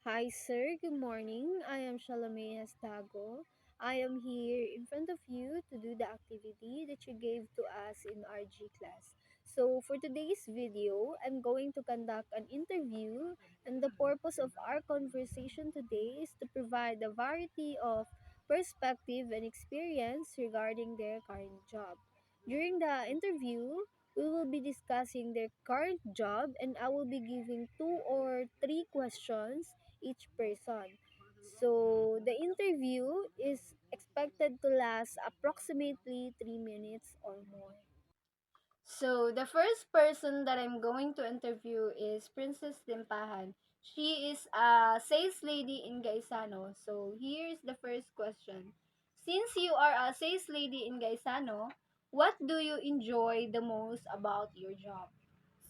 Hi, sir. Good morning. I am Shalome Estago. I am here in front of you to do the activity that you gave to us in RG class. So, for today's video, I'm going to conduct an interview, and the purpose of our conversation today is to provide a variety of perspective and experience regarding their current job. During the interview, we will be discussing their current job, and I will be giving two or three questions each person. So the interview is expected to last approximately 3 minutes or more. So the first person that I'm going to interview is Princess Limpahan. She is a sales lady in Gaisano. So here's the first question. Since you are a sales lady in Gaisano, what do you enjoy the most about your job?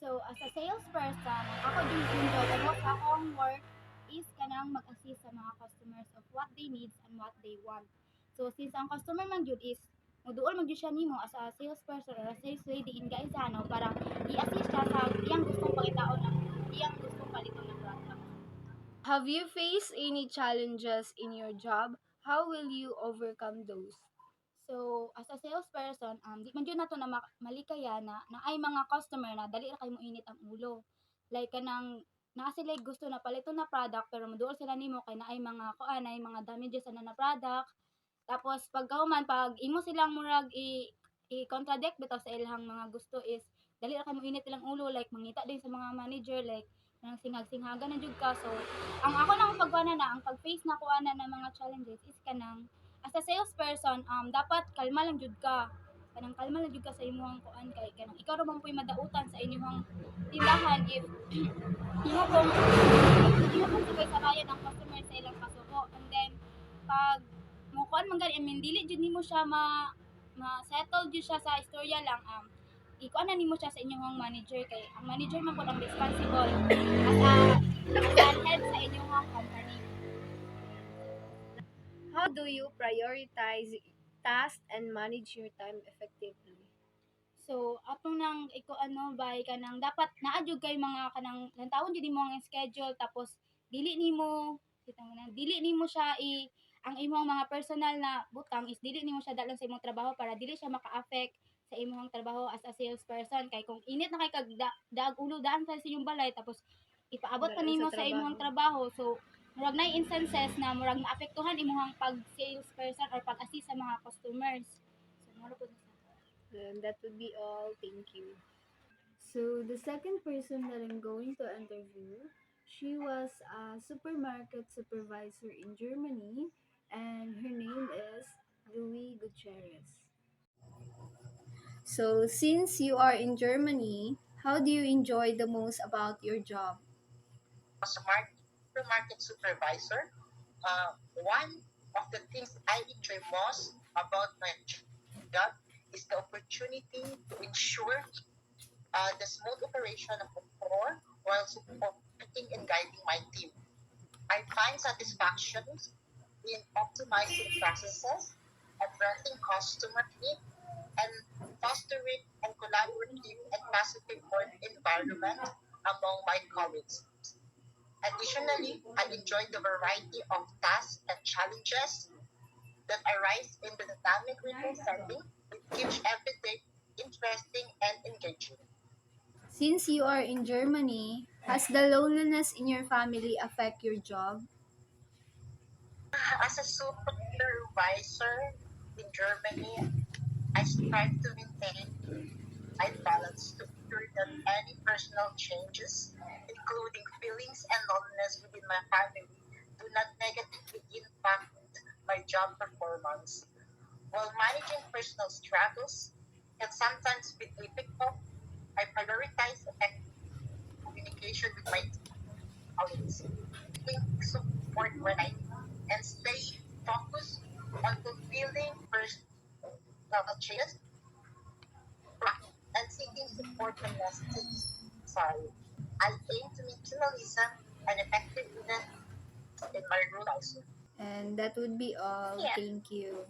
So, as a salesperson, ako din enjoy the most akong work is kanang mag-assist sa mga customers of what they needs and what they want. So, since ang customer man jud is moduol man jud siya nimo as a salesperson or a sales lady in Gaisano para i-assist siya sa iyang gustong pangitaon ng iyang gustong paliton ng product. Have you faced any challenges in your job? How will you overcome those? So, as a salesperson, di man jud nato na malikaya na ay mga customer na dali ra kay mo init ang ulo. Like kanang naa sila gusto na palito na product pero moduol sila nimo kay naay mga kuan ay mga damages na product. Tapos pag kauman pag imo silang murag i-contradict bitaw sa ilang mga gusto is dali ra kay mo init ilang ulo like mangita din sa mga manager like nang singhag-singhagan na jud ka. So, ang ako nang pagkuana na ang pag-face na kuana ng mga challenges is kanang as a salesperson, dapat kalma lang jud ka. Kanang kalma lang jud ka sa imong kuan kay kanang ikaw ra man puy madautan sa inyong tindahan if imo kung imo kung sabay sabayan ang customer sa ilang kasuko. And then pag mo kuan man gani, I mean dili jud nimo siya ma-settle jud siya sa istorya lang ikuan na nimo siya sa inyong manager kay ang manager man pud ang responsible as a head sa inyong company. How do you prioritize tasks and manage your time effectively? So, atong nang iko ano bay kanang dapat naa jud kay mga kanang lantawon jud nimo ang schedule tapos dili nimo kitang na dili nimo siya ang imong mga personal na butang is dili nimo siya dalon sa imong trabaho para dili siya maka-affect sa imong trabaho as a salesperson kay kung init na kay kag daag ulo daan sa inyong balay tapos ipaabot pa Dalaan sa nimo sa imong trabaho. trabaho so murag nay instances na murag maapektuhan imong pag salesperson or pag-assist sa mga customers. So, mura pud na siya. And that would be all. Thank you. So the second person that I'm going to interview, she was a supermarket supervisor in Germany, and her name is Louis Gutierrez. So since you are in Germany, how do you enjoy the most about your job? As a market supervisor, one of the things I enjoy most about my job is the opportunity to ensure the smooth operation of the store while supporting and guiding my team. I find satisfaction in optimizing processes, addressing customer needs, and fostering a collaborative and positive work environment among my colleagues. Additionally, I enjoy the variety of tasks and challenges that arise in the dynamic retail setting, which keeps every day interesting and engaging. Since you are in Germany, has the loneliness in your family affect your job? As a supervisor in Germany, I strive to maintain a balance to ensure that any personal changes, including feelings and loneliness within my family, do not negatively impact my job performance. While managing personal struggles can sometimes be difficult, I prioritize effective communication with my colleagues, seeking support when I need, and stay focused on fulfilling personal changes and seeking support when necessary. I aim to make journalism and effectiveness in my role also. And that would be all. Yeah. Thank you.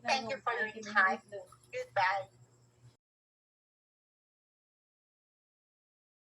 Thank you for your time. Goodbye.